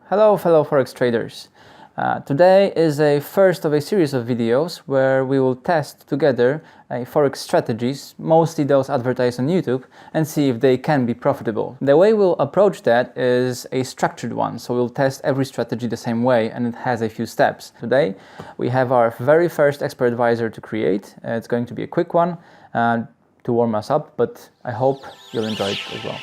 Hello fellow Forex traders. Today is a first of a series of videos where we will test together Forex strategies, mostly those advertised on YouTube, and see if they can be profitable. The way we'll approach that is a structured one, so we'll test every strategy the same way and it has a few steps. Today we have our very first expert advisor to create. It's going to be a quick one to warm us up, but I hope you'll enjoy it as well.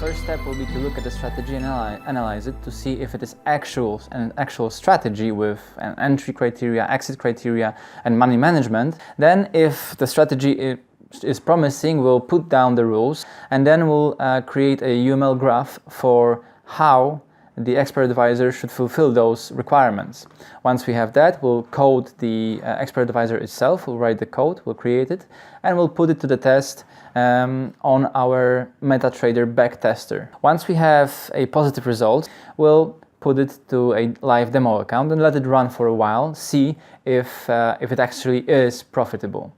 First step will be to look at the strategy and analyze it to see if it is an actual strategy with an entry criteria, exit criteria, and money management. Then, if the strategy is promising, we'll put down the rules and then we'll create a UML graph for how the expert advisor should fulfill those requirements. Once we have that, we'll code the expert advisor itself, we'll write the code, we'll create it, and we'll put it to the test on our MetaTrader backtester. Once we have a positive result, we'll put it to a live demo account and let it run for a while, see if it actually is profitable.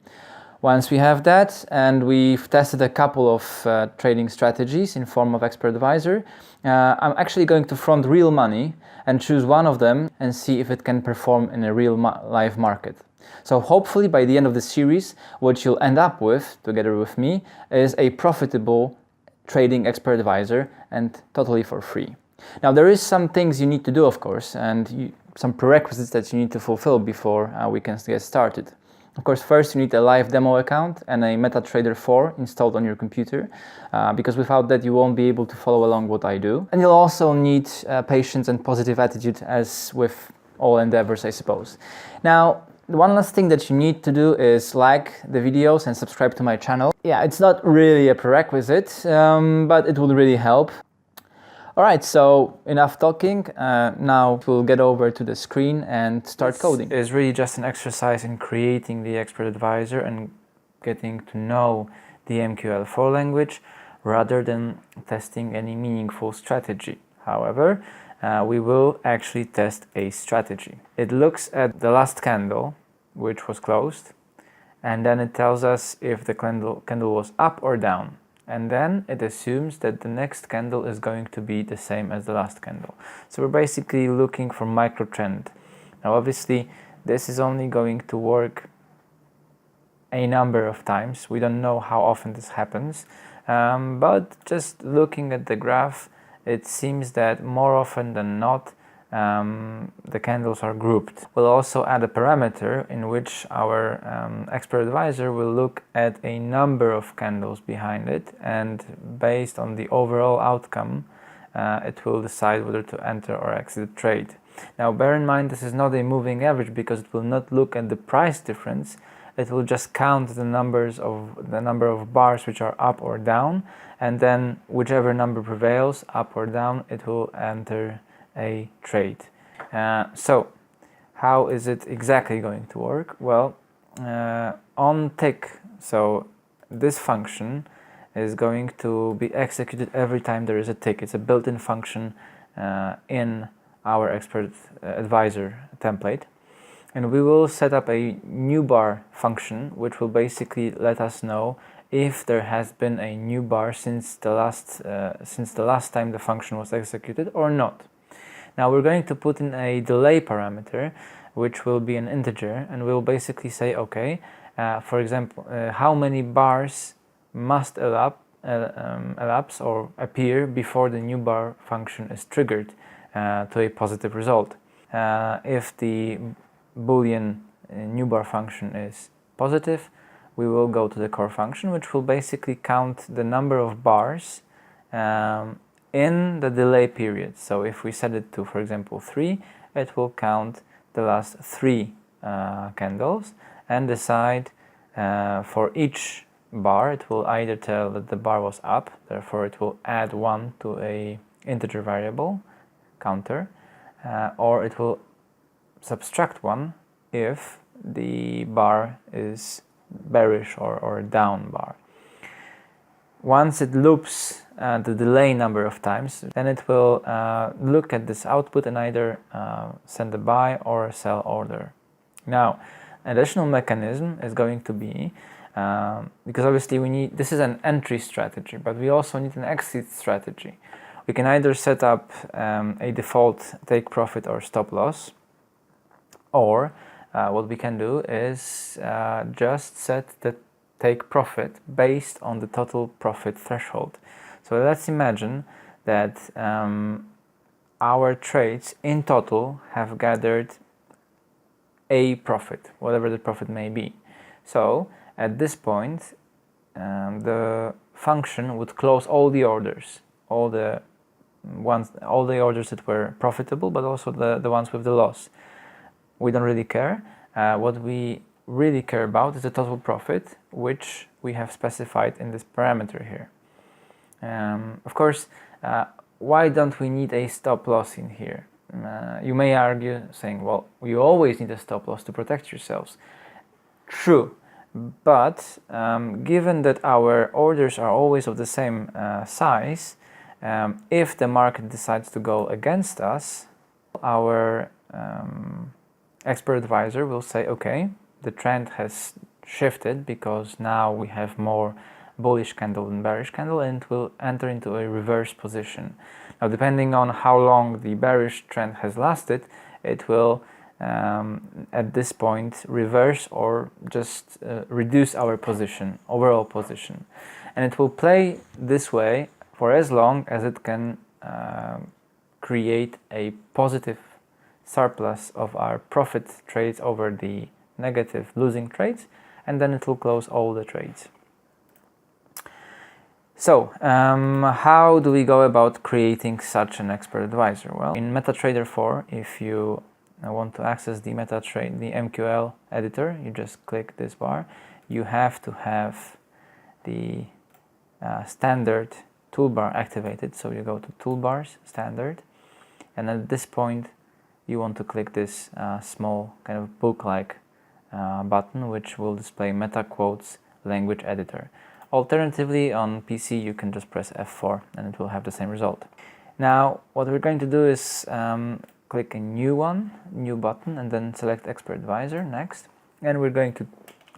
Once we have that and we've tested a couple of trading strategies in form of expert advisor, I'm actually going to front real money and choose one of them and see if it can perform in a real live market. So hopefully by the end of the series, what you'll end up with, together with me, is a profitable trading expert advisor and totally for free. Now there is some things you need to do, of course, and some prerequisites that you need to fulfill before we can get started. Of course, first you need a live demo account and a MetaTrader 4 installed on your computer, because without that you won't be able to follow along what I do. And you'll also need patience and positive attitude, as with all endeavors, I suppose. Now, one last thing that you need to do is like the videos and subscribe to my channel. Yeah, it's not really a prerequisite, but it would really help. Alright, so enough talking, now we'll get over to the screen and start coding. It's really just an exercise in creating the expert advisor and getting to know the mql4 language rather than testing any meaningful strategy. However, we will actually test a strategy. It looks at the last candle, which was closed, and then it tells us if the candle was up or down. And then it assumes that the next candle is going to be the same as the last candle. So we're basically looking for micro trend. Now obviously this is only going to work a number of times. We don't know how often this happens, but just looking at the graph, it seems that more often than not the candles are grouped. We'll also add a parameter in which our expert advisor will look at a number of candles behind it, and based on the overall outcome it will decide whether to enter or exit the trade. Now bear in mind, this is not a moving average because it will not look at the price difference. It will just count the number of bars which are up or down, and then whichever number prevails, up or down, it will enter a trade. So how is it exactly going to work? Well, on tick, so this function is going to be executed every time there is a tick. It's a built-in function in our expert advisor template, and we will set up a new bar function which will basically let us know if there has been a new bar since the last time the function was executed or not. Now we're going to put in a delay parameter, which will be an integer, and we'll basically say, okay, for example, how many bars must elapse or appear before the new bar function is triggered to a positive result. If the Boolean new bar function is positive, we will go to the core function, which will basically count the number of bars in the delay period. So if we set it to, for example, 3, it will count the last 3 candles and decide for each bar, it will either tell that the bar was up, therefore it will add 1 to a integer variable counter, or it will subtract 1 if the bar is bearish or down bar. Once it loops the delay number of times, then it will look at this output and either send a buy or a sell order. Now, additional mechanism is going to be, because obviously we need, this is an entry strategy, but we also need an exit strategy. We can either set up a default take profit or stop loss, or what we can do is just set the take profit based on the total profit threshold. So let's imagine that our trades in total have gathered a profit, whatever the profit may be. So at this point, the function would close all the orders, all the orders that were profitable, but also the ones with the loss. We don't really care. What we really care about is the total profit, which we have specified in this parameter here. Of course, why don't we need a stop loss in here? You may argue saying, well, you always need a stop loss to protect yourselves. True, but given that our orders are always of the same size, if the market decides to go against us, our expert advisor will say, okay, the trend has shifted because now we have more bullish candle than bearish candle, and it will enter into a reverse position. Now, depending on how long the bearish trend has lasted, it will at this point reverse or just reduce our position, overall position, and it will play this way for as long as it can create a positive surplus of our profit trades over the negative losing trades, and then it will close all the trades. So how do we go about creating such an expert advisor? Well, in MetaTrader 4, if you want to access the the MQL editor, you just click this bar. You have to have the standard toolbar activated, so you go to toolbars, standard, and at this point you want to click this small kind of book-like button, which will display MetaQuotes language editor. Alternatively, on PC you can just press F4 and it will have the same result. Now what we're going to do is click a new button, and then select expert advisor next, and we're going to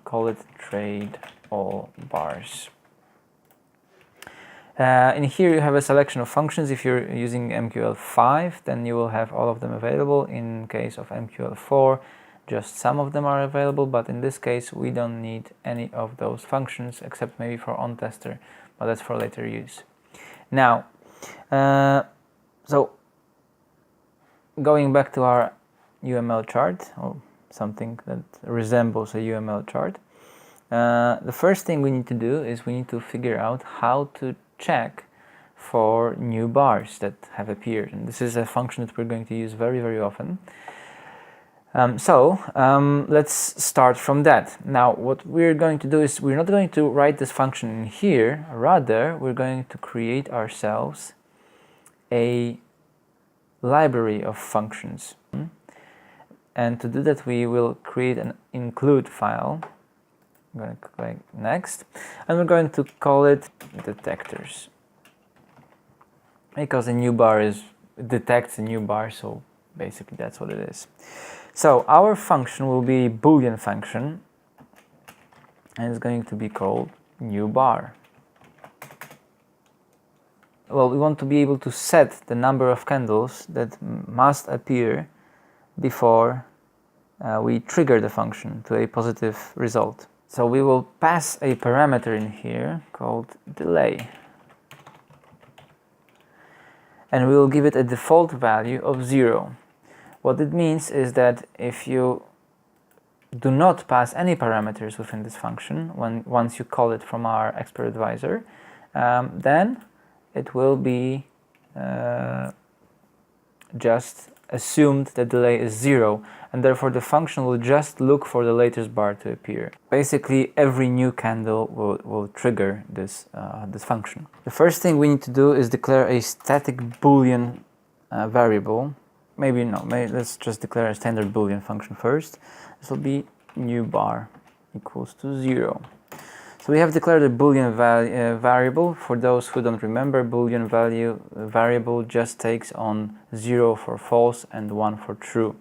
call it trade all bars. In here you have a selection of functions. If you're using mql5, then you will have all of them available. In case of mql4, just some of them are available, but in this case we don't need any of those functions except maybe for onTester, but that's for later use. Now, so going back to our UML chart, or something that resembles a UML chart, the first thing we need to do is we need to figure out how to check for new bars that have appeared, and this is a function that we're going to use very, very often. Let's start from that. Now what we're going to do is we're not going to write this function in here, rather we're going to create ourselves a library of functions, and to do that we will create an include file. I'm going to click next, and we're going to call it detectors, because a new bar detects a new bar, so basically that's what it is. So our function will be a Boolean function, and it's going to be called new bar. Well, we want to be able to set the number of candles that must appear before we trigger the function to a positive result. So we will pass a parameter in here called delay, and we will give it a default value of 0. What it means is that if you do not pass any parameters within this function once you call it from our expert advisor, then it will be just assumed that delay is 0, and therefore the function will just look for the latest bar to appear. Basically, every new candle will trigger this function. The first thing we need to do is declare a static Boolean variable. Maybe let's just declare a standard Boolean function first. This will be new bar equals to 0. So we have declared a Boolean variable. For those who don't remember, Boolean variable just takes on 0 for false and 1 for true.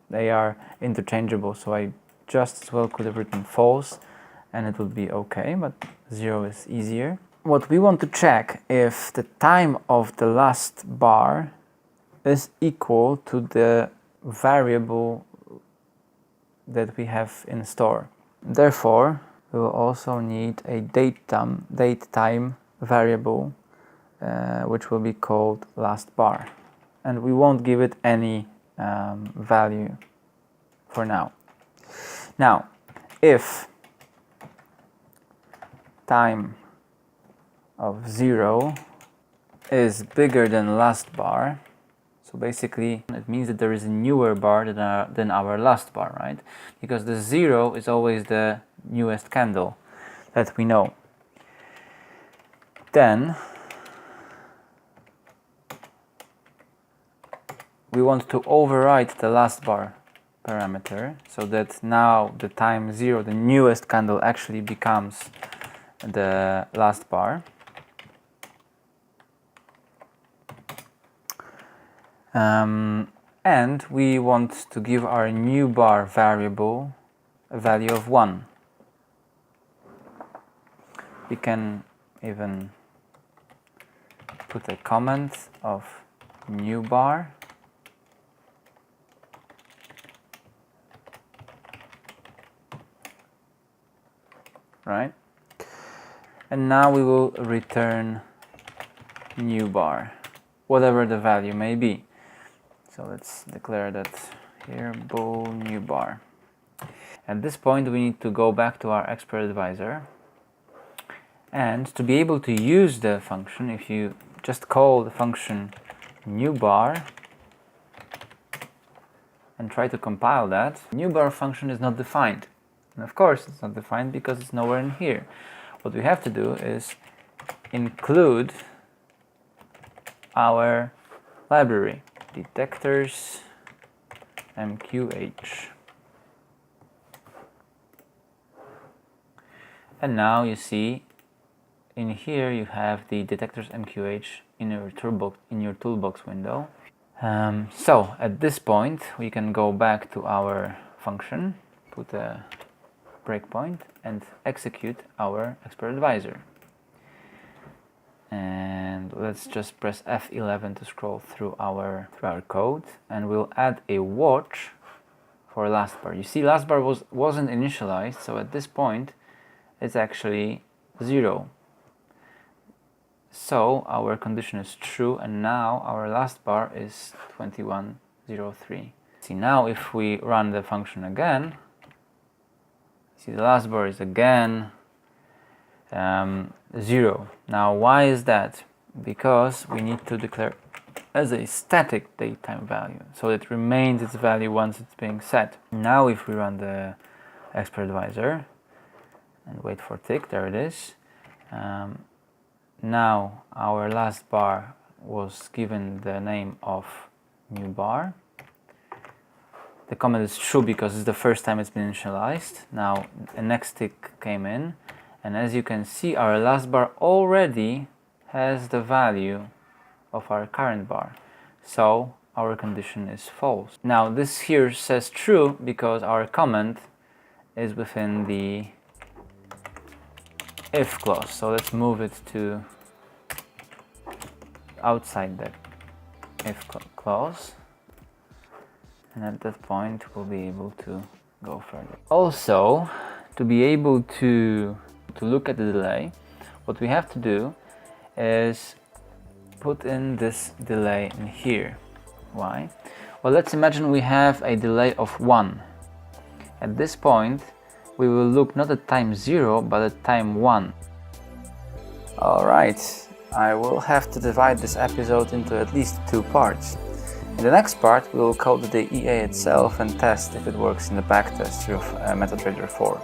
They are interchangeable, so I just as well could have written false and it would be okay, but 0 is easier. What we want to check if the time of the last bar is equal to the variable that we have in store. Therefore, we will also need a date time variable, which will be called last bar, and we won't give it any value for now. Now, if time of 0 is bigger than last bar, so basically it means that there is a newer bar than our last bar, right? Because the 0 is always the newest candle that we know. Then we want to override the last bar parameter so that now the time 0, the newest candle, actually becomes the last bar. And we want to give our new bar variable a value of 1. We can even put a comment of new bar. Right? And now we will return new bar, whatever the value may be. So let's declare that here, bool new bar. At this point we need to go back to our expert advisor, and to be able to use the function, if you just call the function new bar and try to compile that, new bar function is not defined. And of course it's not defined because it's nowhere in here. What we have to do is include our library, detectors mqh. And now you see in here you have the detectors mqh in your toolbox window. So at this point we can go back to our function, put a breakpoint, and execute our expert advisor. And let's just press F11 to scroll through our code, and we'll add a watch for last bar. You see, last bar wasn't initialized, so at this point it's actually 0. So our condition is true, and now our last bar is 2103. See, now if we run the function again, see the last bar is again 0. Now why is that? Because we need to declare as a static datetime value, so it remains its value once it's being set. Now if we run the expert advisor and wait for tick, there it is. Now our last bar was given the name of new bar. The comment is true because it's the first time it's been initialized. Now a next tick came in, and as you can see, our last bar already has the value of our current bar, so our condition is false. Now this here says true because our comment is within the if clause, so let's move it to outside the if clause, and at that point we'll be able to go further. Also, to be able to look at the delay, what we have to do is put in this delay in here. Why? Well, let's imagine we have a delay of 1, At this point, we will look not at time 0, but at time 1. Alright, I will have to divide this episode into at least 2 parts. In the next part, we will code the EA itself and test if it works in the backtest of MetaTrader 4.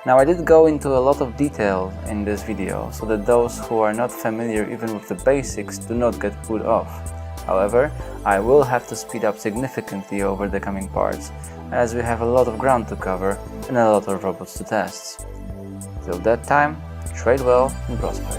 Now, I did go into a lot of detail in this video, so that those who are not familiar even with the basics do not get put off. However, I will have to speed up significantly over the coming parts, as we have a lot of ground to cover and a lot of robots to test. Till that time, trade well and prosper.